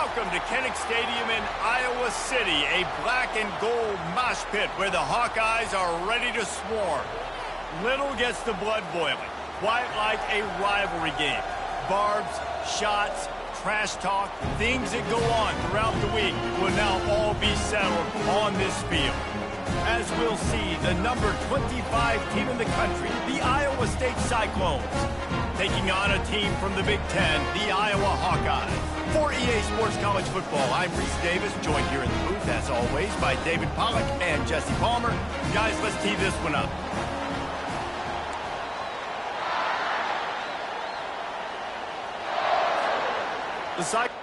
Welcome to Kinnick Stadium in Iowa City, a black and gold mosh pit where the Hawkeyes are ready to swarm. Little gets the blood boiling, quite like a rivalry game. Barbs, shots, trash talk, things that go on throughout the week will now all be settled on this field. As we'll see, the number 25 team in the country, the Iowa State Cyclones, taking on a team from the Big Ten, the Iowa Hawkeyes. For EA Sports College Football, I'm Reese Davis, joined here in the booth, as always, by David Pollack and Jesse Palmer. Guys, let's tee this one up. The Cyclones.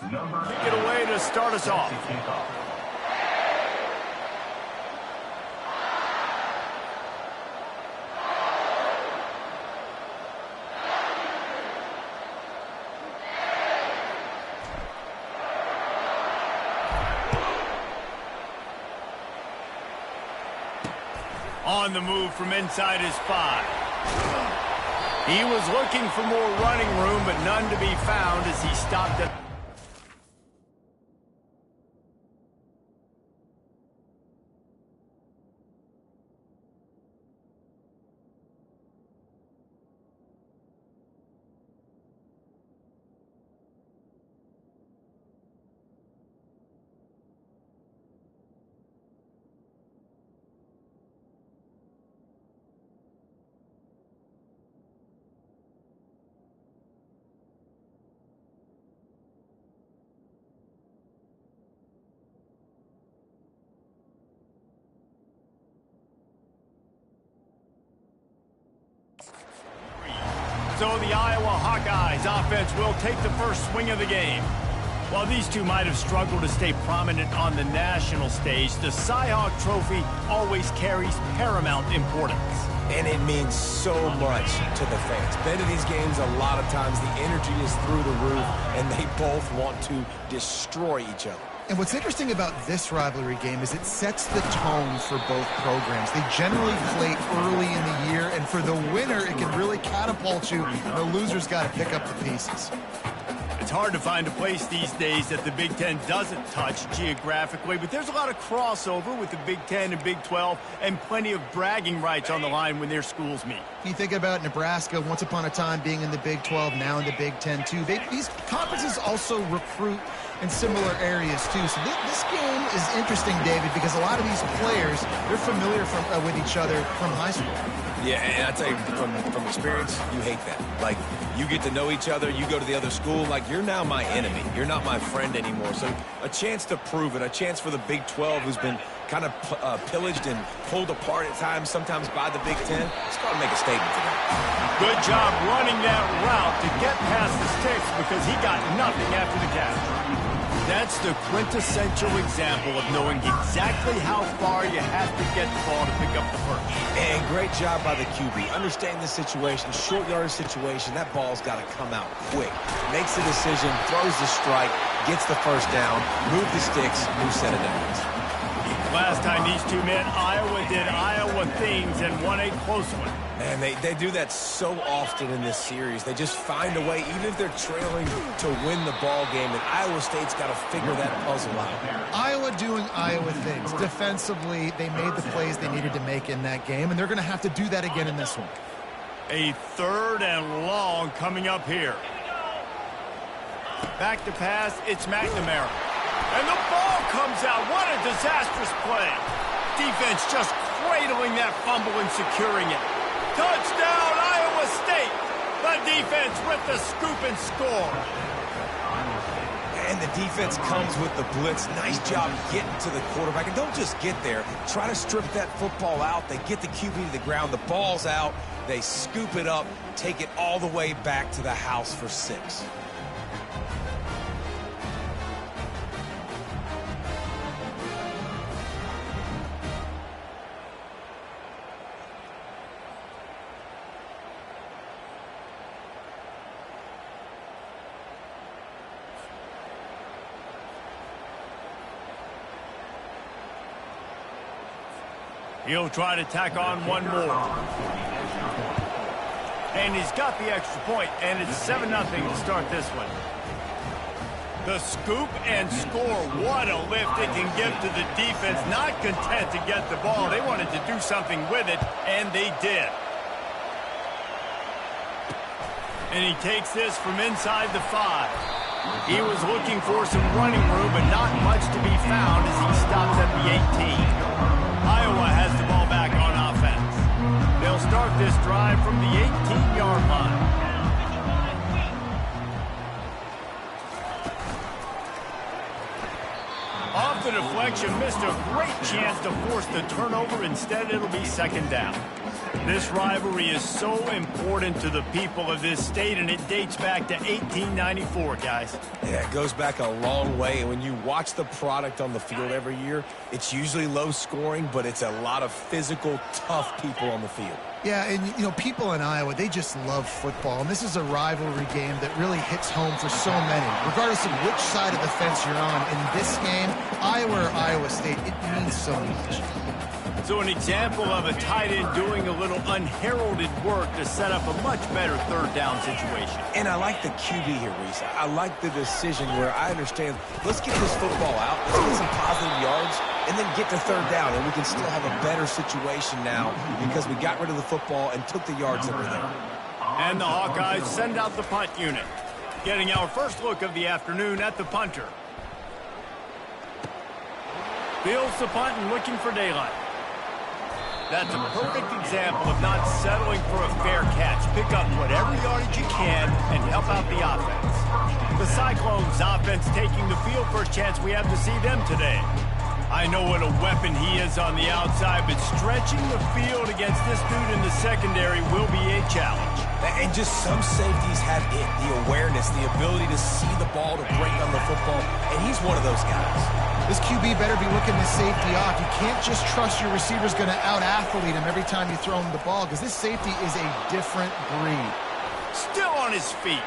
Kick it away to start us off. On the move from inside his 5. He was looking for more running room, but none to be found as he stopped at... So the Iowa Hawkeyes offense will take the first swing of the game. While these two might have struggled to stay prominent on the national stage, the Cy-Hawk Trophy always carries paramount importance. And it means so much to the fans. Been to these games a lot of times, the energy is through the roof, and they both want to destroy each other. And what's interesting about this rivalry game is it sets the tone for both programs. They generally play early in the year, and for the winner, it can really catapult you. The loser's got to pick up the pieces. It's hard to find a place these days that the Big Ten doesn't touch geographically, but there's a lot of crossover with the Big Ten and Big 12 and plenty of bragging rights on the line when their schools meet. You think about Nebraska, once upon a time being in the Big 12, now in the Big 10 too. These conferences also recruit in similar areas too. So this game is interesting, David, because a lot of these players, they're familiar with each other from high school. Yeah, and I tell you, from experience, you hate that. Like, you get to know each other, you go to the other school, like, you're now my enemy. You're not my friend anymore. So a chance to prove it, a chance for the Big 12, who's been kind of pillaged and pulled apart at times, sometimes by the Big 10. It's got to make a statement to them. Good job running that route to get past the sticks because he got nothing after the catch. That's the quintessential example of knowing exactly how far you have to get the ball to pick up the first. And great job by the QB. Understanding the situation, short yardage situation, that ball's got to come out quick. Makes the decision, throws the strike, gets the first down, move the sticks, new set of downs. Last time these two met, Iowa did Iowa things and won a close one. Man, they do that so often in this series. They just find a way, even if they're trailing, to win the ball game. And Iowa State's got to figure that puzzle out. Iowa doing Iowa things. Defensively, they made the plays they needed to make in that game, and they're going to have to do that again in this one. A 3rd and long coming up here. Back to pass, it's McNamara. And the ball comes out. What a disastrous play. Defense just cradling that fumble and securing it. Touchdown, Iowa State. The defense with the scoop and score. And the defense comes with the blitz. Nice job getting to the quarterback. And don't just get there. Try to strip that football out. They get the QB to the ground. The ball's out. They scoop it up, take it all the way back to the house for 6. He'll try to tack on one more. And he's got the extra point, and it's 7-0 to start this one. The scoop and score. What a lift it can give to the defense. Not content to get the ball. They wanted to do something with it, and they did. And he takes this from inside the 5. He was looking for some running room, but not much to be found as he stops at the 18. Iowa has the ball back on offense. They'll start this drive from the 18-yard line. Off the deflection, missed a great chance to force the turnover. Instead, it'll be 2nd down. This rivalry is so important to the people of this state, and it dates back to 1894, guys. Yeah, it goes back a long way, and when you watch the product on the field every year, it's usually low scoring, but it's a lot of physical, tough people on the field. Yeah, and, you know, people in Iowa, they just love football, and this is a rivalry game that really hits home for so many. Regardless of which side of the fence you're on, in this game, Iowa or Iowa State, it means so much. So an example of a tight end doing a little unheralded work to set up a much better 3rd down situation. And I like the QB here, Reese. I like the decision where I understand, let's get this football out, let's get some positive yards, and then get to 3rd down, and we can still have a better situation now because we got rid of the football and took the yards that were there. And the Hawkeyes send out the punt unit, getting our first look of the afternoon at the punter. Fields the punt and looking for daylight. That's a perfect example of not settling for a fair catch. Pick up whatever yardage you can and help out the offense. The Cyclones offense taking the field for a chance we have to see them today. I know what a weapon he is on the outside, but stretching the field against this dude in the secondary will be a challenge. And just some safeties have it, the awareness, the ability to see the ball, to break on the football, and he's one of those guys. This QB better be looking this safety off. You can't just trust your receiver's going to out-athlete him every time you throw him the ball, because this safety is a different breed. Still on his feet.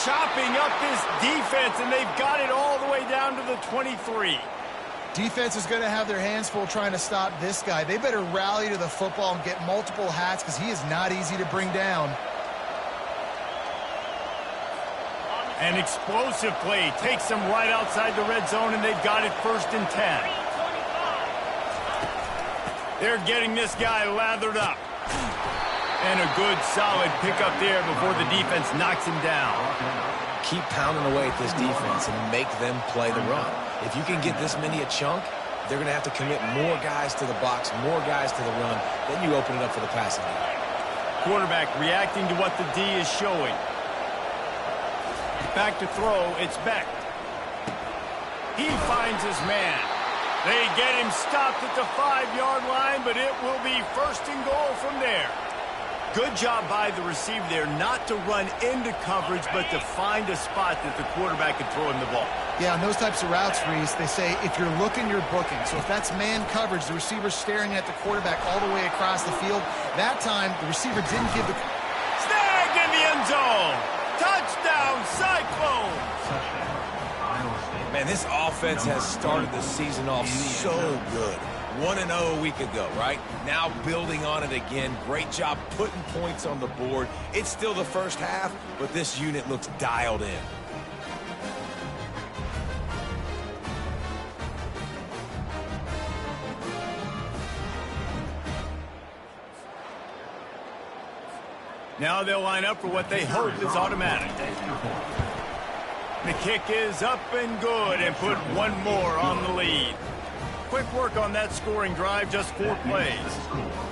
Chopping up this defense, and they've got it all the way down to the 23. Defense is going to have their hands full trying to stop this guy. They better rally to the football and get multiple hats, because he is not easy to bring down. An explosive play takes them right outside the red zone, and they've got it 1st and 10. They're getting this guy lathered up. And a good, solid pickup there before the defense knocks him down. Keep pounding away at this defense and make them play the run. If you can get this many a chunk, they're going to have to commit more guys to the box, more guys to the run. Then you open it up for the passing game. Quarterback reacting to what the D is showing. Back to throw, it's Beck. He finds his man. They get him stopped at the 5-yard line, but it will be 1st and goal from there. Good job by the receiver there not to run into coverage, but to find a spot that the quarterback can throw him the ball. Yeah, on those types of routes, Reese, they say if you're looking, you're booking. So if that's man coverage, the receiver's staring at the quarterback all the way across the field. That time, the receiver didn't give the... Snagged in the end zone! Touchdown, Cyclones! Man, this offense has started the season off so good. 1-0 a week ago, right? Now building on it again. Great job putting points on the board. It's still the first half, but this unit looks dialed in. Now they'll line up for what they hope is automatic. The kick is up and good, and put one more on the lead. Quick work on that scoring drive, just 4 plays.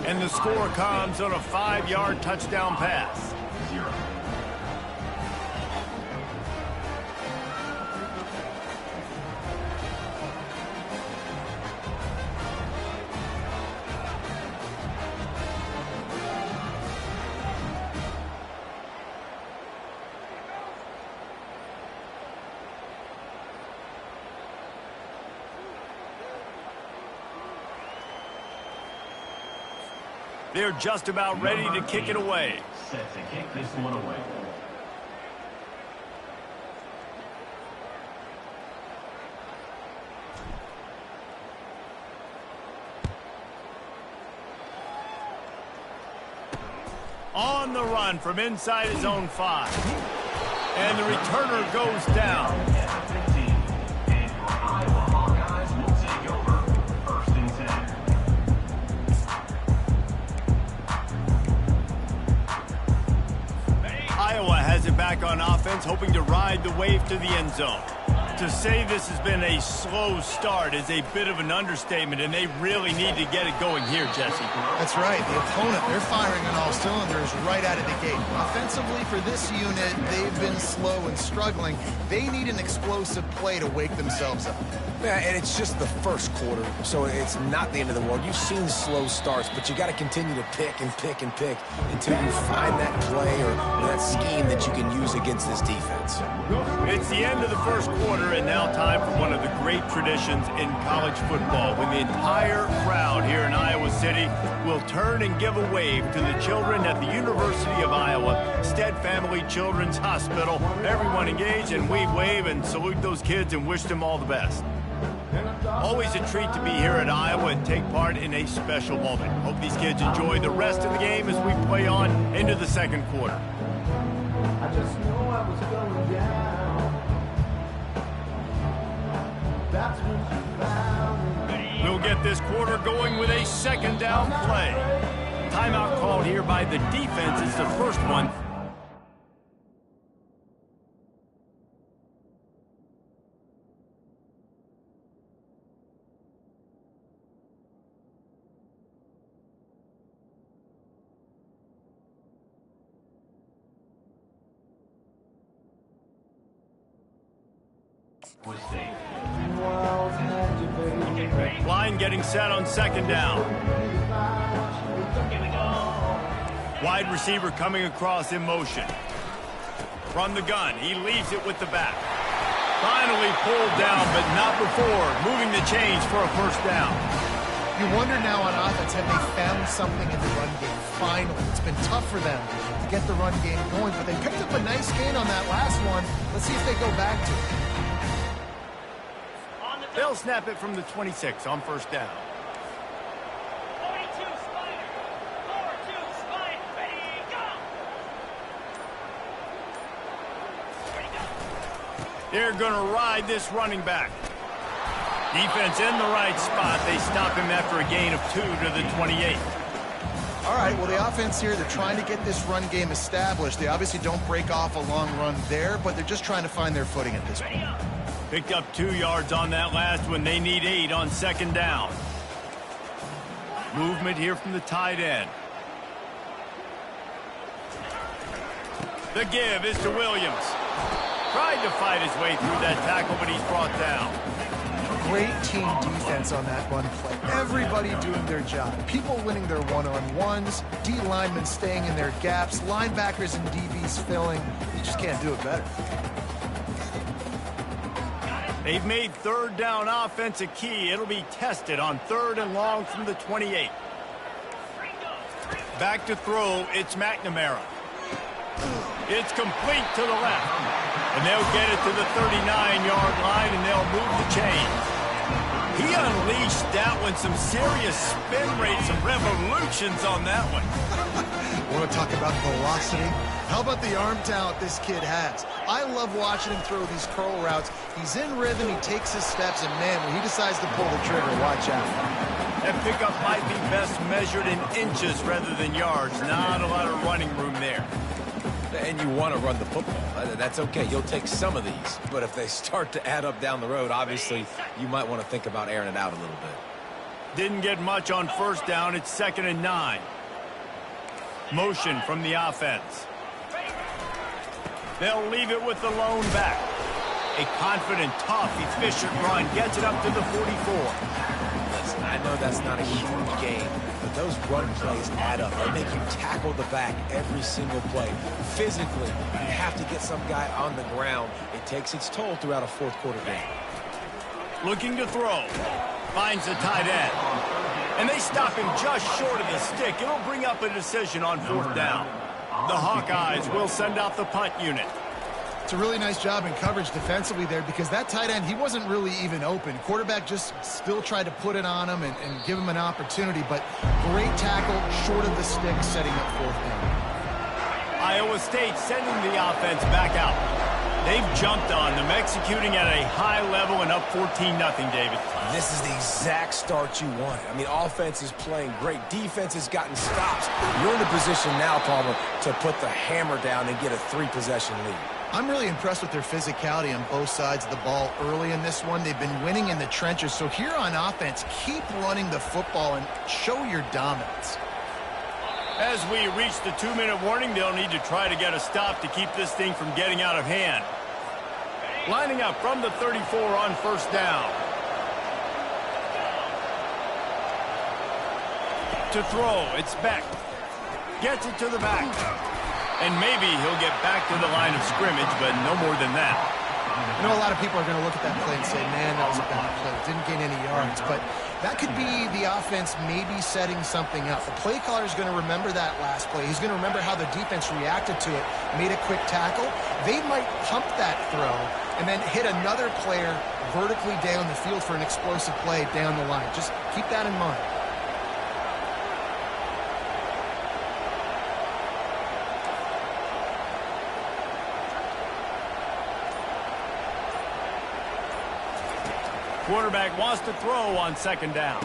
And the score comes on a 5-yard touchdown pass. They're just about ready to kick it away. Set to kick this one away. On the run from inside his own 5. And the returner goes down. Iowa has it back on offense, hoping to ride the wave to the end zone. To say this has been a slow start is a bit of an understatement, and they really need to get it going here, Jesse. That's right. The opponent, they're firing on all cylinders right out of the gate. Offensively, for this unit, they've been slow and struggling. They need an explosive play to wake themselves up. Yeah, and it's just the first quarter, so it's not the end of the world. You've seen slow starts, but you got to continue to pick and pick and pick until you find that play or that scheme that you can use against this defense. It's the end of the first quarter, and now time for one of the great traditions in college football, when the entire crowd here in Iowa City will turn and give a wave to the children at the University of Iowa Stead Family Children's Hospital. Everyone engaged, and we wave and salute those kids and wish them all the best. Always a treat to be here at Iowa and take part in a special moment. Hope these kids enjoy the rest of the game as we play on into the second quarter. I just know I was going down. That's when you found me. We'll get this quarter going with a second down play. Timeout called here by the defense. It's the first one. Line getting set on second down. Wide receiver coming across in motion. From the gun, he leaves it with the back. Finally pulled down, but not before moving the chains for a first down. You wonder now on offense, have they found something in the run game? Finally, it's been tough for them to get the run game going, but they picked up a nice gain on that last one. Let's see if they go back to it. They'll snap it from the 26 on first down. 42 Spider. 4-2 Spider. Ready, go. They're going to ride this running back. Defense in the right spot. They stop him after a gain of 2 to the 28. All right, well, the offense here, they're trying to get this run game established. They obviously don't break off a long run there, but they're just trying to find their footing at this point. Picked up 2 yards on that last one. They need 8 on second down. Movement here from the tight end. The give is to Williams. Tried to fight his way through that tackle, but he's brought down. Great team defense on that run play. Everybody doing their job. People winning their one-on-ones, D linemen staying in their gaps, linebackers and DBs filling. You just can't do it better. They've made third down offense a key. It'll be tested on 3rd and long from the 28. Back to throw, it's McNamara. It's complete to the left. And they'll get it to the 39-yard line, and they'll move the chains. He unleashed that one, some serious spin rates, some revolutions on that one. Want to talk about velocity? How about the arm talent this kid has? I love watching him throw these curl routes. He's in rhythm, he takes his steps, and man, when he decides to pull the trigger, watch out. That pickup might be best measured in inches rather than yards. Not a lot of running room there. And you want to run the football. That's okay. You'll take some of these. But if they start to add up down the road, obviously, you might want to think about airing it out a little bit. Didn't get much on first down. It's 2nd and 9. Motion from the offense. They'll leave it with the lone back. A confident, tough, efficient run gets it up to the 44. Listen, I know that's not a huge game, but those run plays add up. They make you tackle the back every single play. Physically, you have to get some guy on the ground. It takes its toll throughout a fourth quarter game. Looking to throw. Finds the tight end. And they stop him just short of the stick. It'll bring up a decision on 4th down. The Hawkeyes will send out the punt unit. It's a really nice job in coverage defensively there because that tight end, he wasn't really even open. Quarterback just still tried to put it on him and give him an opportunity, but great tackle short of the stick setting up 4th down. Iowa State sending the offense back out. They've jumped on them, executing at a high level and up 14-0, David. This is the exact start you wanted. I mean, offense is playing great. Defense has gotten stops. You're in a position now, Palmer, to put the hammer down and get a 3-possession lead. I'm really impressed with their physicality on both sides of the ball early in this one. They've been winning in the trenches. So here on offense, keep running the football and show your dominance. As we reach the 2-minute warning, they'll need to try to get a stop to keep this thing from getting out of hand. Lining up from the 34 on 1st down. To throw, it's Beck. Gets it to the back. And maybe he'll get back to the line of scrimmage, but no more than that. I know a lot of people are going to look at that play and say, man, that was a bad play. Didn't gain any yards. But that could be the offense maybe setting something up. The play caller is going to remember that last play. He's going to remember how the defense reacted to it, made a quick tackle. They might pump that throw and then hit another player vertically down the field for an explosive play down the line. Just keep that in mind. Quarterback wants to throw on 2nd down.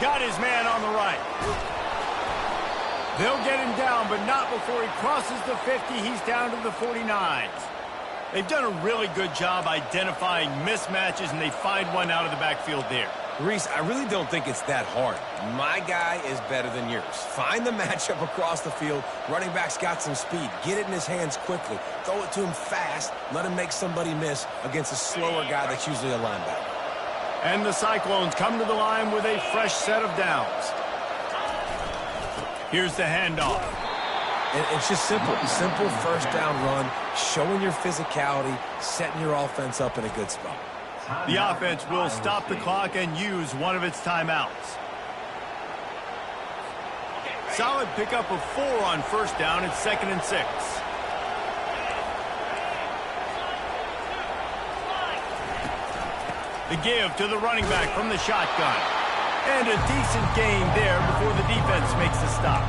Got his man on the right. They'll get him down, but not before he crosses the 50. He's down to the 49s. They've done a really good job identifying mismatches, and they find one out of the backfield there. Reese, I really don't think it's that hard. My guy is better than yours. Find the matchup across the field. Running back's got some speed. Get it in his hands quickly. Throw it to him fast. Let him make somebody miss against a slower guy that's usually a linebacker. And the Cyclones come to the line with a fresh set of downs. Here's the handoff. And it's just simple. Simple 1st down run, showing your physicality, setting your offense up in a good spot. The offense will stop the clock and use one of its timeouts. Solid pickup of 4 on 1st down. It's 2nd and 6. The give to the running back from the shotgun. And a decent gain there before the defense makes the stop.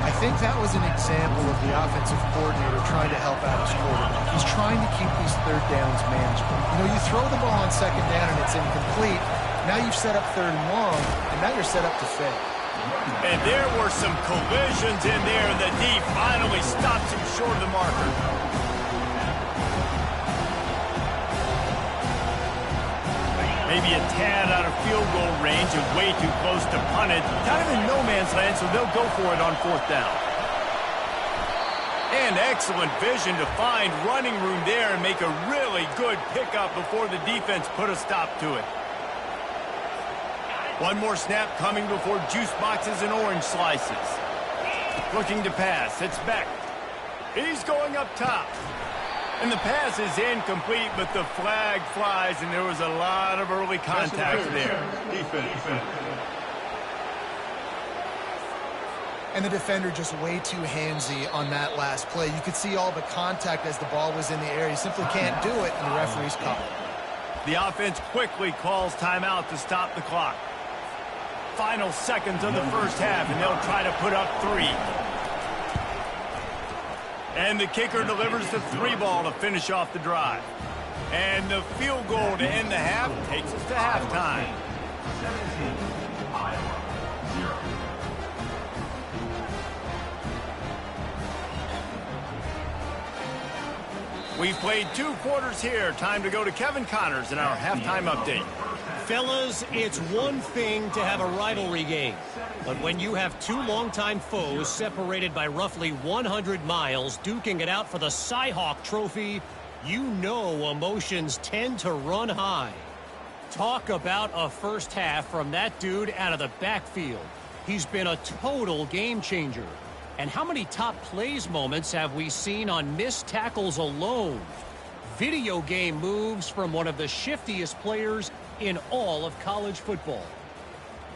I think that was an example of the offensive coordinator trying to help out his quarterback. He's trying to keep these 3rd downs manageable. You know, you throw the ball on 2nd down and it's incomplete. Now you've set up 3rd and long, and now you're set up to fail. And there were some collisions in there, and the D finally stops him short of the marker. Maybe a tad out of field goal range and way too close to punt it. Kind of in no man's land, so they'll go for it on 4th down. And excellent vision to find running room there and make a really good pickup before the defense put a stop to it. One more snap coming before juice boxes and orange slices. Looking to pass. It's Beck. He's going up top. And the pass is incomplete, but the flag flies, and there was a lot of early contact there. And the defender just way too handsy on that last play. You could see all the contact as the ball was in the air. He simply can't do it, and the referee's caught it. The offense quickly calls timeout to stop the clock. Final seconds of the 1st half, and they'll try to put up 3. And the kicker delivers the 3 ball to finish off the drive. And the field goal to end the half takes us to halftime. 17, Iowa, 0. We've played 2 quarters here. Time to go to Kevin Connors in our halftime update. Fellas, it's one thing to have a rivalry game, but when you have 2 longtime foes separated by roughly 100 miles duking it out for the Cy-Hawk Trophy, you know emotions tend to run high. Talk about a first half from that dude out of the backfield. He's been a total game changer. And how many top plays moments have we seen on missed tackles alone? Video game moves from one of the shiftiest players in all of college football.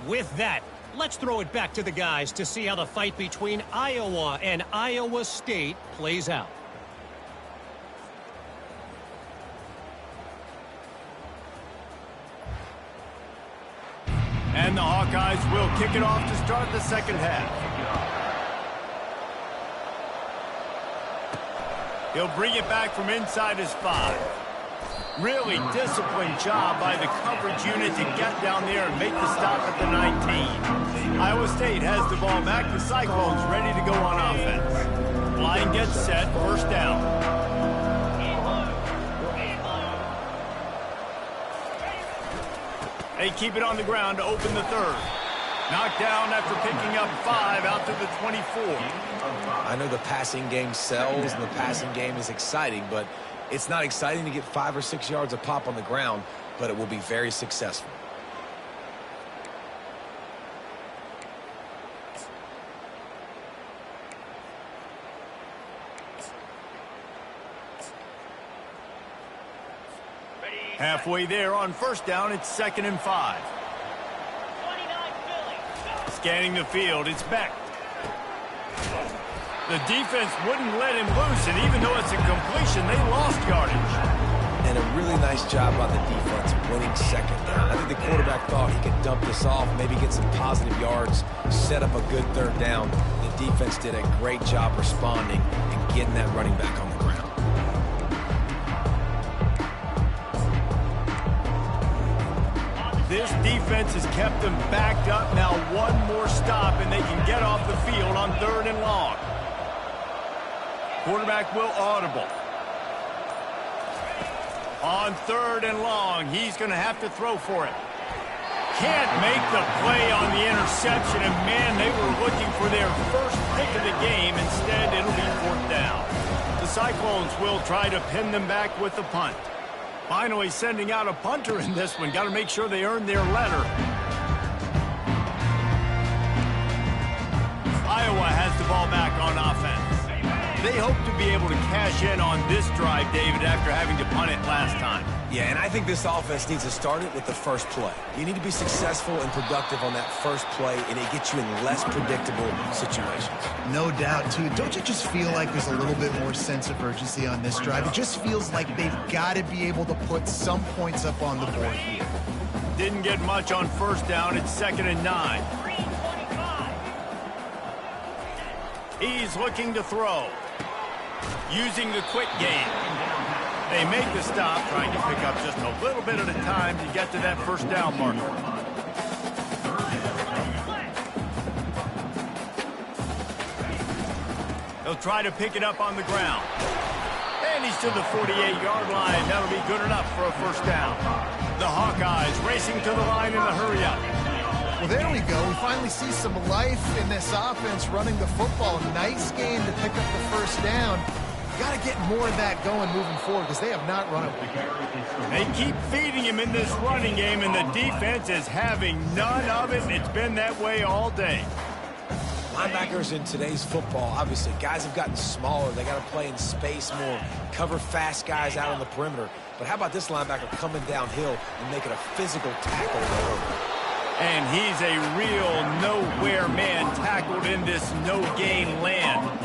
With that, let's throw it back to the guys to see how the fight between Iowa and Iowa State plays out. And the Hawkeyes will kick it off to start the second half. He'll bring it back from inside his 5. Really disciplined job by the coverage unit to get down there and make the stop at the 19. Iowa State has the ball back. The Cyclones ready to go on offense. Line gets set, first down. They keep it on the ground to open the third. Knocked down after picking up 5 out to the 24. I know the passing game sells and the passing game is exciting, but it's not exciting to get 5 or 6 yards a pop on the ground, but it will be very successful. Halfway there on first down, it's 2nd and 5. 29 Philly. Scanning the field, it's Beck. The defense wouldn't let him loose, and even though it's a completion, they lost yardage. And a really nice job by the defense winning second down. I think the quarterback thought he could dump this off, maybe get some positive yards, set up a good third down. The defense did a great job responding and getting that running back on the ground. This defense has kept them backed up. Now one more stop, and they can get off the field on 3rd and long. Quarterback will audible. On 3rd and long, he's going to have to throw for it. Can't make the play on the interception, and man, they were looking for their first pick of the game. Instead, it'll be 4th down. The Cyclones will try to pin them back with the punt. Finally sending out a punter in this one. Got to make sure they earn their letter. Iowa has the ball back on offense. They hope to be able to cash in on this drive, David, after having to punt it last time. Yeah, and I think this offense needs to start it with the first play. You need to be successful and productive on that first play, and it gets you in less predictable situations. No doubt, too. Don't you just feel like there's a little bit more sense of urgency on this drive? It just feels like they've got to be able to put some points up on the board here. Didn't get much on first down. It's 2nd and 9. He's looking to throw. Using the quick game. They make the stop, trying to pick up just a little bit at a time to get to that first down marker. He'll try to pick it up on the ground. And he's to the 48-yard line. That'll be good enough for a first down. The Hawkeyes racing to the line in a hurry-up. Well, there we go. We finally see some life in this offense running the football. Nice game to pick up the first down. Got to get more of that going moving forward because they have not run it. They keep feeding him in this running game, and the defense is having none of it. It's been that way all day. Linebackers in today's football, obviously, guys have gotten smaller. They got to play in space more, cover fast guys out on the perimeter. But how about this linebacker coming downhill and making a physical tackle there? And he's a real nowhere man tackled in this no-gain land.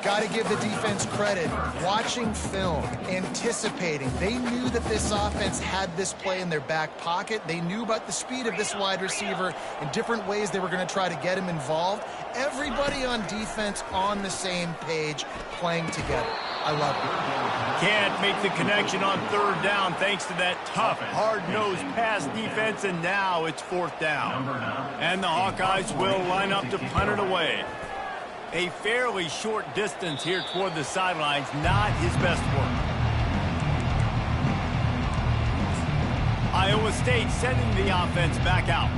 Got to give the defense credit. Watching film, anticipating. They knew that this offense had this play in their back pocket. They knew about the speed of this wide receiver and different ways they were going to try to get him involved. Everybody on defense on the same page, playing together. I love it. Can't make the connection on 3rd down thanks to that tough, hard-nosed pass defense, and now it's 4th down. And the Hawkeyes will line up to punt it away. A fairly short distance here toward the sidelines, not his best work. Iowa State sending the offense back out.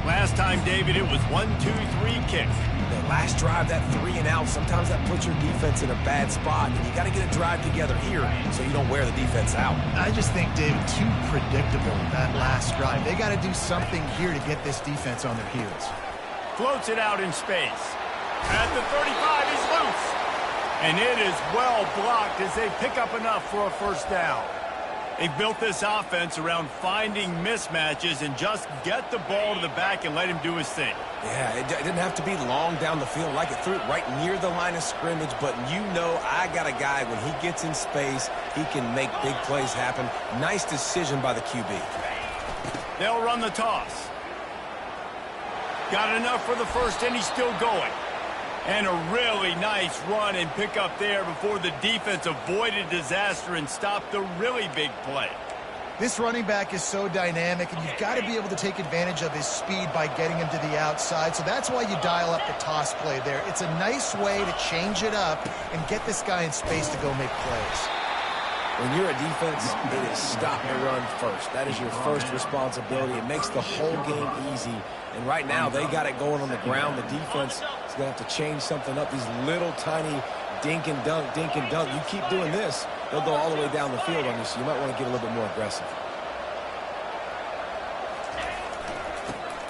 Last time, David, it was 1-2-3 kick. The last drive, that 3 and out, sometimes that puts your defense in a bad spot, and you got to get a drive together here so you don't wear the defense out. I just think, David, too predictable that last drive. They got to do something here to get this defense on their heels. Floats it out in space. At the 35, he's loose. And it is well blocked as they pick up enough for a first down. They've built this offense around finding mismatches and just get the ball to the back and let him do his thing. Yeah, it didn't have to be long down the field. Like it threw it right near the line of scrimmage, but you know I got a guy, when he gets in space, he can make big plays happen. Nice decision by the QB. They'll run the toss. Got enough for the first, and he's still going. And a really nice run and pick up there before the defense avoided disaster and stopped the really big play. This running back is so dynamic, and you've got to be able to take advantage of his speed by getting him to the outside. So that's why you dial up the toss play there. It's a nice way to change it up and get this guy in space to go make plays. When you're a defense, it is stop the run first. That is your first responsibility. It makes the whole game easy. And right now, they got it going on the ground. The defense is going to have to change something up. These little tiny dink and dunk, dink and dunk. You keep doing this, they'll go all the way down the field on you, so you might want to get a little bit more aggressive.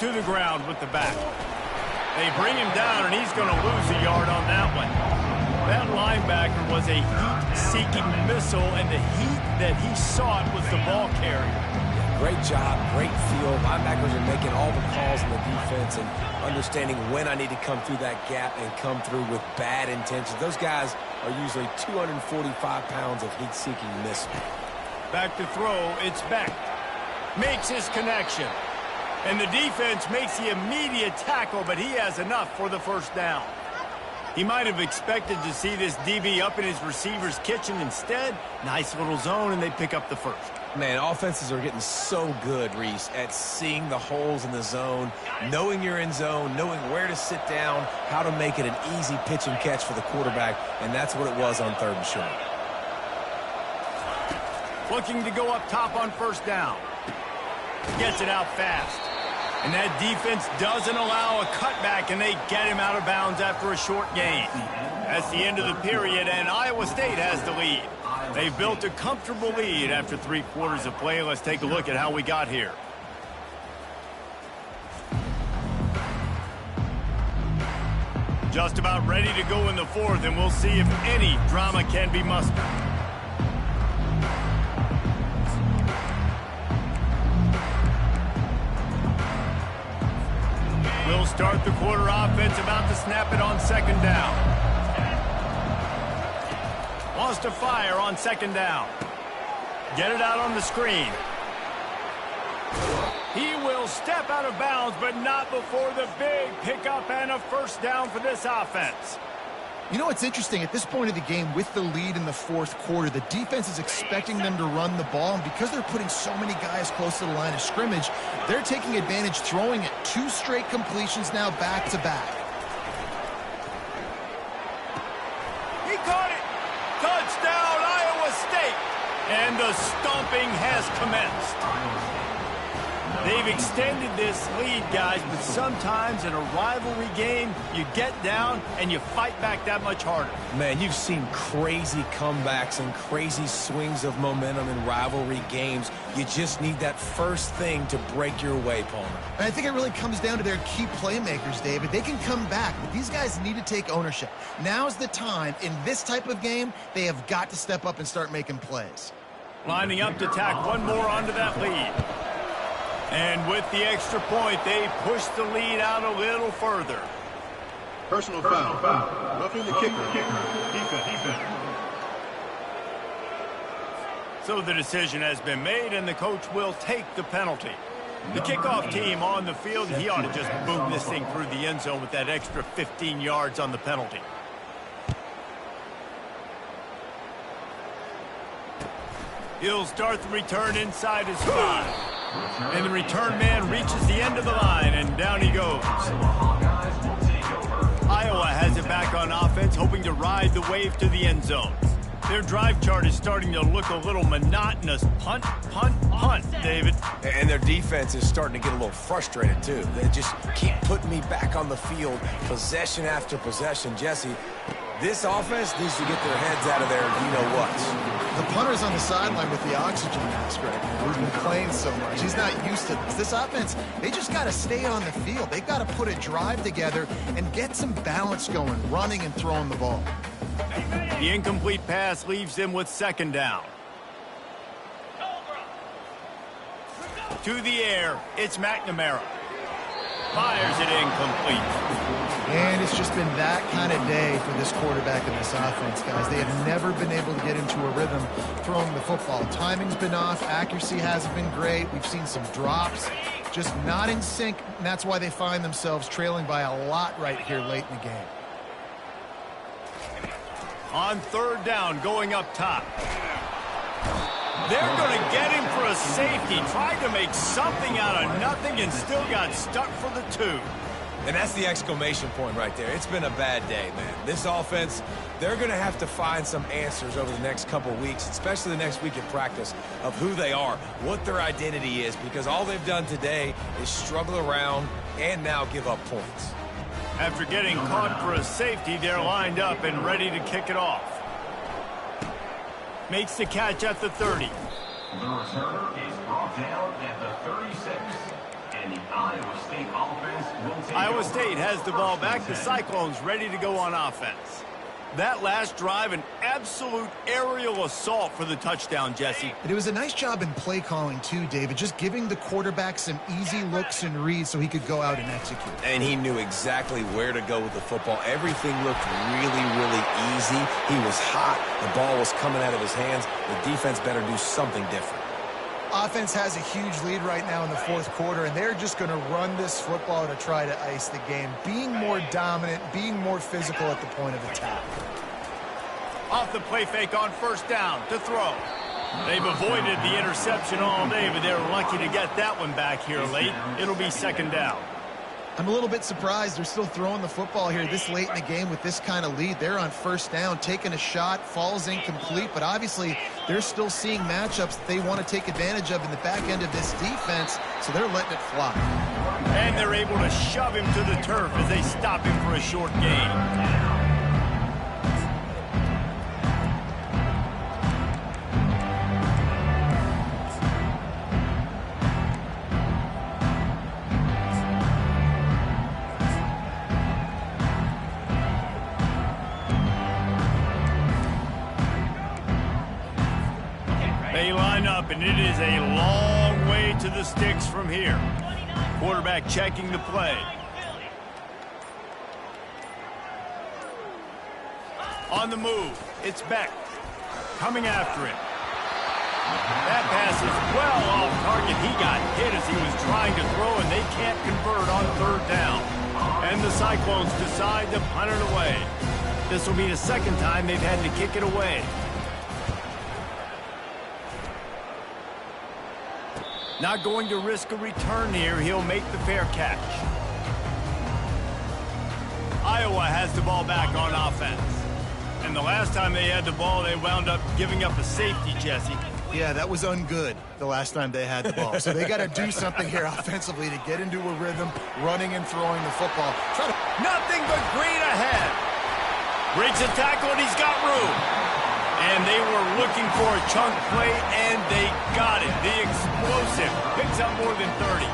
To the ground with the back. They bring him down, and he's going to lose a yard on that one. That linebacker was a heat-seeking missile, and the heat that he sought was the ball carrier. Great job, great feel. Linebackers are making all the calls in the defense and understanding when I need to come through that gap and come through with bad intentions. Those guys are usually 245 pounds of heat-seeking missile. Back to throw, it's Beck. Makes his connection. And the defense makes the immediate tackle, but he has enough for the first down. He might have expected to see this DB up in his receiver's kitchen. Instead, nice little zone, and they pick up the first. Man, offenses are getting so good, Reese, at seeing the holes in the zone, knowing you're in zone, knowing where to sit down, how to make it an easy pitch and catch for the quarterback, and that's what it was on 3rd and short. Looking to go up top on first down. Gets it out fast. And that defense doesn't allow a cutback, and they get him out of bounds after a short gain. That's the end of the period, and Iowa State has the lead. They've built a comfortable lead after 3 quarters of play. Let's take a look at how we got here. Just about ready to go in the 4th, and we'll see if any drama can be mustered. We'll start the quarter offense, about to snap it on 2nd down. Wants to fire on 2nd down. Get it out on the screen. He will step out of bounds, but not before the big pickup and a first down for this offense. You know what's interesting? At this point of the game, with the lead in the 4th quarter, the defense is expecting them to run the ball, and because they're putting so many guys close to the line of scrimmage, they're taking advantage, throwing it 2 straight completions now back-to-back. He caught it! Touchdown, Iowa State! And the stomping has commenced. They've extended this lead, guys, but sometimes in a rivalry game, you get down and you fight back that much harder. Man, you've seen crazy comebacks and crazy swings of momentum in rivalry games. You just need that first thing to break your way, Palmer. And I think it really comes down to their key playmakers, David. They can come back, but these guys need to take ownership. Now's the time. In this type of game, they have got to step up and start making plays. Lining up to tack one more onto that lead. And with the extra point, they push the lead out a little further. Personal foul. Roughing the kicker. Defense. So the decision has been made, and the coach will take the penalty. The kickoff team on the field, he ought to just boom this thing through the end zone with that extra 15 yards on the penalty. He'll start the return inside his 5. And the return man reaches the end of the line, and down he goes. Iowa has it back on offense, hoping to ride the wave to the end zone. Their drive chart is starting to look a little monotonous. Punt, punt, punt, David. And their defense is starting to get a little frustrated, too. They just keep putting me back on the field, possession after possession. Jesse, this offense needs to get their heads out of their you-know-whats. The punter's on the sideline with the oxygen mask right now. He's been playing so much. He's not used to this. This offense, they just got to stay on the field. They've got to put a drive together and get some balance going, running and throwing the ball. The incomplete pass leaves them with 2nd down. To the air, it's McNamara. Fires it incomplete. And it's just been that kind of day for this quarterback and this offense, guys. They have never been able to get into a rhythm throwing the football. Timing's been off. Accuracy hasn't been great. We've seen some drops. Just not in sync, and that's why they find themselves trailing by a lot right here late in the game. On third down, going up top. They're going to get him for a safety. Tried to make something out of nothing and still got stuck for the 2. And that's the exclamation point right there. It's been a bad day, man. This offense, they're going to have to find some answers over the next couple weeks, especially the next week in practice, of who they are, what their identity is, because all they've done today is struggle around and now give up points. After getting caught for a safety, they're lined up and ready to kick it off. Makes the catch at the 30. The returner is brought down at the 36. And the Iowa State offense will take Iowa over. State has the ball back. The Cyclones ready to go on offense. That last drive, an absolute aerial assault for the touchdown, Jesse. But it was a nice job in play calling too, David, just giving the quarterback some easy looks and reads so he could go out and execute. And he knew exactly where to go with the football. Everything looked really, really easy. He was hot. The ball was coming out of his hands. The defense better do something different. Offense has a huge lead right now in the fourth quarter, and they're just going to run this football to try to ice the game, being more dominant, being more physical at the point of attack. Off the play fake on first down to throw. They've avoided the interception all day, but they're lucky to get that one back here late. It'll be second down. I'm a little bit surprised they're still throwing the football here this late in the game with this kind of lead. They're on first down, taking a shot, falls incomplete, but obviously they're still seeing matchups that they want to take advantage of in the back end of this defense, so they're letting it fly. And they're able to shove him to the turf as they stop him for a short gain. They line up, and it is a long way to the sticks from here. Quarterback checking the play. On the move, it's Beck. Coming after him. That pass is well off target. He got hit as he was trying to throw, and they can't convert on third down. And the Cyclones decide to punt it away. This will be the second time they've had to kick it away. Not going to risk a return here. He'll make the fair catch. Iowa has the ball back on offense. And the last time they had the ball, they wound up giving up a safety, Jesse. Yeah, that was ungood the last time they had the ball. So they got to do something here offensively to get into a rhythm, running and throwing the football. Nothing but green ahead. Breaks a tackle, and he's got room. And they were looking for a chunk play, and they got it. The explosive picks up more than 30.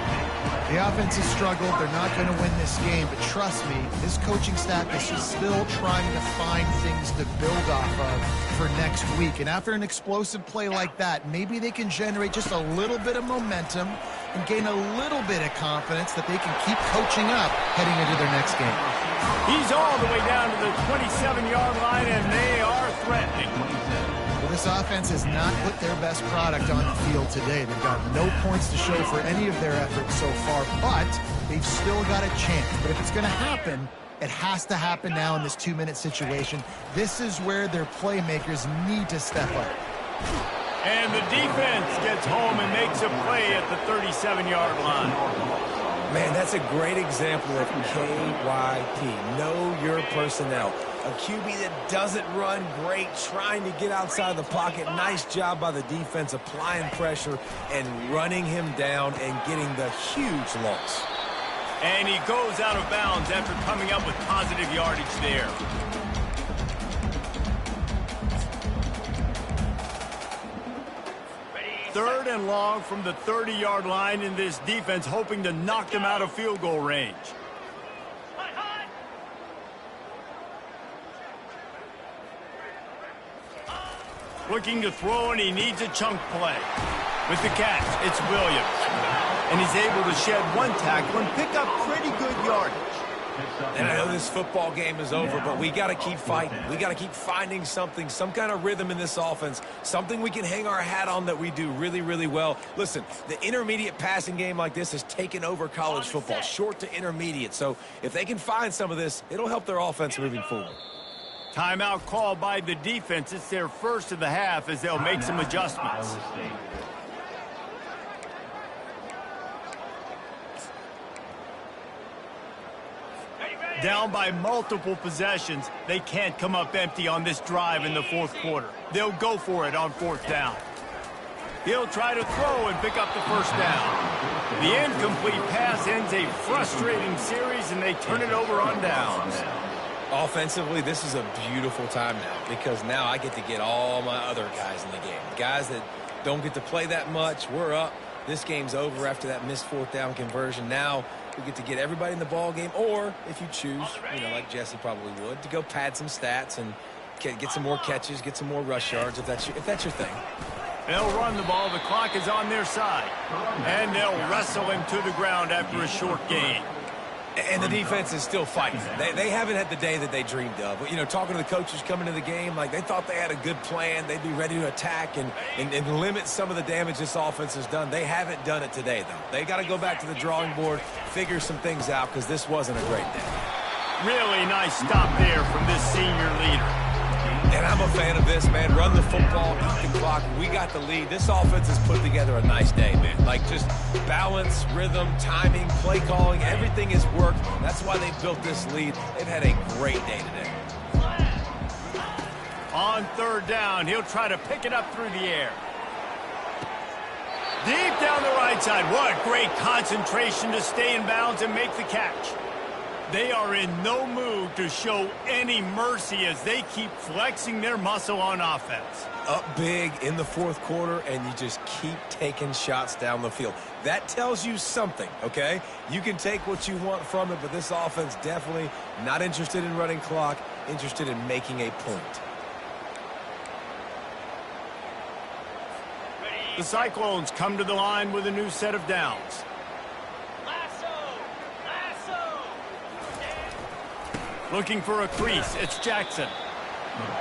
The offense has struggled. They're not going to win this game, but trust me, this coaching staff is still trying to find things to build off of for next week. And after an explosive play like that, maybe they can generate just a little bit of momentum and gain a little bit of confidence that they can keep coaching up heading into their next game. He's all the way down to the 27-yard line, and they are threatening. Well, this offense has not put their best product on the field today. They've got no points to show for any of their efforts so far, but they've still got a chance. But if it's going to happen, it has to happen now in this 2-minute situation. This is where their playmakers need to step up. And the defense gets home and makes a play at the 37-yard line. Man, that's a great example of KYP. Know your personnel. A QB that doesn't run great, trying to get outside the pocket. Nice job by the defense applying pressure and running him down and getting the huge loss. And he goes out of bounds after coming up with positive yardage there. Third and long from the 30-yard line, in this defense hoping to knock them out of field goal range. Looking to throw, and he needs a chunk play. With the catch, it's Williams. And he's able to shed one tackle and pick up pretty good yardage. And I know this football game is over, but we got to keep fighting. We got to keep finding something, some kind of rhythm in this offense, something we can hang our hat on that we do really, really well. Listen, the intermediate passing game like this has taken over college football, short to intermediate. So if they can find some of this, it'll help their offense moving forward. Timeout called by the defense. It's their first of the half as they'll make some adjustments. Down by multiple possessions, they can't come up empty on this drive in the fourth quarter. They'll go for it on fourth down. He'll try to throw and pick up the first down. The incomplete pass ends a frustrating series, and they turn it over on downs. Offensively, this is a beautiful time now because now I get to get all my other guys in the game. Guys that don't get to play that much, we're up. This game's over after that missed fourth down conversion. Now we get to get everybody in the ball game, or if you choose, like Jesse probably would, to go pad some stats and get some more catches, get some more rush yards if that's your thing. They'll run the ball. The clock is on their side. And they'll wrestle him to the ground after a short gain. And the defense is still fighting. They haven't had the day that they dreamed of. But, talking to the coaches coming to the game, like they thought they had a good plan. They'd be ready to attack and limit some of the damage this offense has done. They haven't done it today, though. They got to go back to the drawing board, figure some things out, because this wasn't a great day. Really nice stop there from this senior leader. And I'm a fan of this, man. Run the football, beat the clock. We got the lead. This offense has put together a nice day, man. Like just balance, rhythm, timing, play calling, everything has worked. That's why they built this lead. They've had a great day today. On third down, he'll try to pick it up through the air. Deep down the right side. What great concentration to stay in bounds and make the catch. They are in no mood to show any mercy as they keep flexing their muscle on offense. Up big in the fourth quarter, and you just keep taking shots down the field. That tells you something, okay? You can take what you want from it, but this offense definitely not interested in running clock, interested in making a point. The Cyclones come to the line with a new set of downs. Looking for a crease, it's Jackson.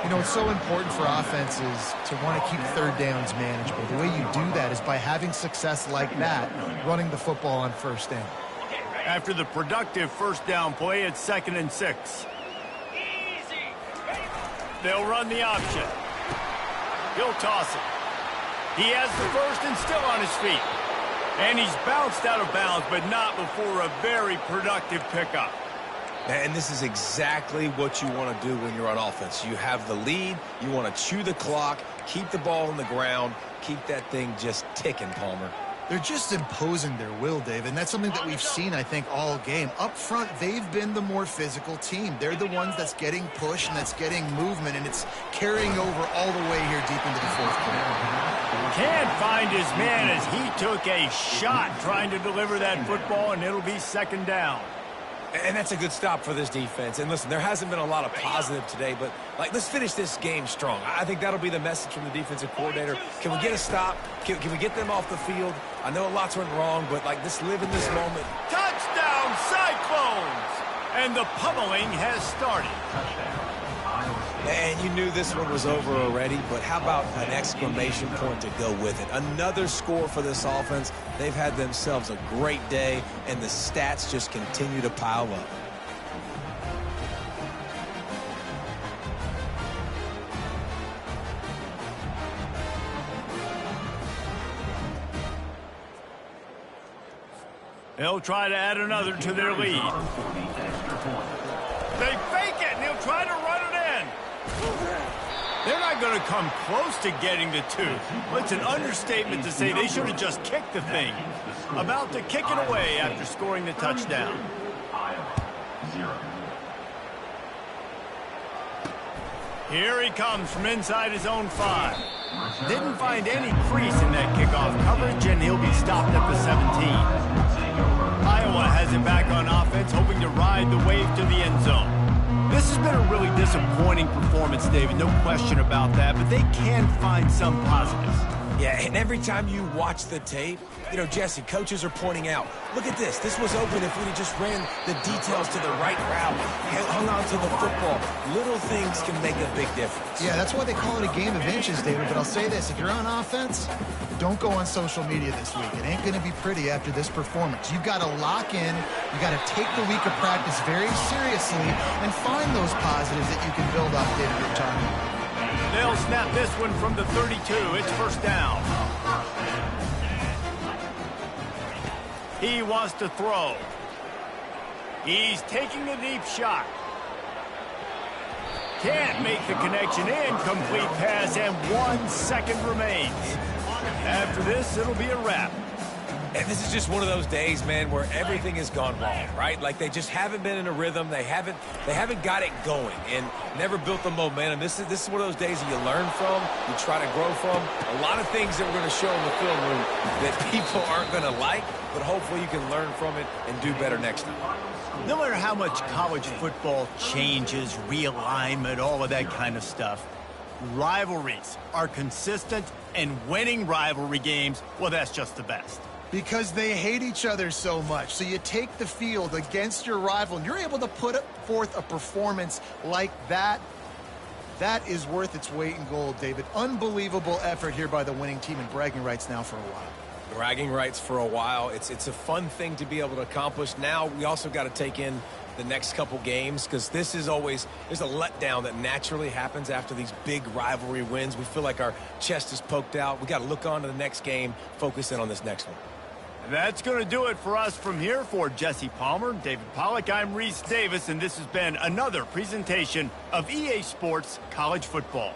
It's so important for offenses to want to keep third downs manageable. The way you do that is by having success like that, running the football on first down. After the productive first down play, it's 2nd and 6. They'll run the option. He'll toss it. He has the first and still on his feet. And he's bounced out of bounds, but not before a very productive pickup. And this is exactly what you want to do when you're on offense. You have the lead. You want to chew the clock, keep the ball on the ground, keep that thing just ticking, Palmer. They're just imposing their will, Dave, and that's something that we've seen, I think, all game. Up front, they've been the more physical team. They're the ones that's getting pushed and that's getting movement, and it's carrying over all the way here deep into the fourth quarter. Can't find his man as he took a shot trying to deliver that football, and it'll be 2nd down. And that's a good stop for this defense. And listen, there hasn't been a lot of positive today, but let's finish this game strong. I think that'll be the message from the defensive coordinator. Can we get a stop? Can we get them off the field? I know a lot's went wrong, but just live in this moment. Touchdown, Cyclones! And the pummeling has started. And you knew this one was over already, but how about an exclamation point to go with it? Another score for this offense. They've had themselves a great day, and the stats just continue to pile up. They'll try to add another to their lead. They fake it, and he'll try to run it in. They're not going to come close to getting the 2. Well, it's an understatement to say they should have just kicked the thing. About to kick it away after scoring the touchdown. Here he comes from inside his own 5. Didn't find any crease in that kickoff coverage, and he'll be stopped at the 17. Iowa has it back on offense, hoping to ride the wave to the end zone. This has been a really disappointing performance, David, no question about that, but they can find some positives. Yeah, and every time you watch the tape, you know, Jesse, coaches are pointing out, look at this. This was open if we'd have just ran the details to the right route, hung on to the football. Little things can make a big difference. Yeah, that's why they call it a game of inches, David. But I'll say this, if you're on offense, don't go on social media this week. It ain't going to be pretty after this performance. You've got to lock in. You got to take the week of practice very seriously and find those positives that you can build off, David, your time. They'll snap this one from the 32. It's first down. He wants to throw. He's taking a deep shot. Can't make the connection. Incomplete pass, and 1 second remains. After this, it'll be a wrap. And this is just one of those days, man, where everything has gone wrong, right? Like they just haven't been in a rhythm. They haven't got it going and never built the momentum. This is one of those days that you learn from, you try to grow from. A lot of things that we're going to show in the film room that people aren't going to like, but hopefully you can learn from it and do better next time. No matter how much college football changes, realignment, all of that kind of stuff, rivalries are consistent, and winning rivalry games, well, that's just the best. Because they hate each other so much. So you take the field against your rival, and you're able to put forth a performance like that. That is worth its weight in gold, David. Unbelievable effort here by the winning team, and bragging rights now for a while. Bragging rights for a while. It's a fun thing to be able to accomplish. Now we also got to take in the next couple games, because this is always, there's a letdown that naturally happens after these big rivalry wins. We feel like our chest is poked out. We got to look on to the next game, focus in on this next one. That's going to do it for us from here. For Jesse Palmer, David Pollack, I'm Reese Davis, and this has been another presentation of EA Sports College Football.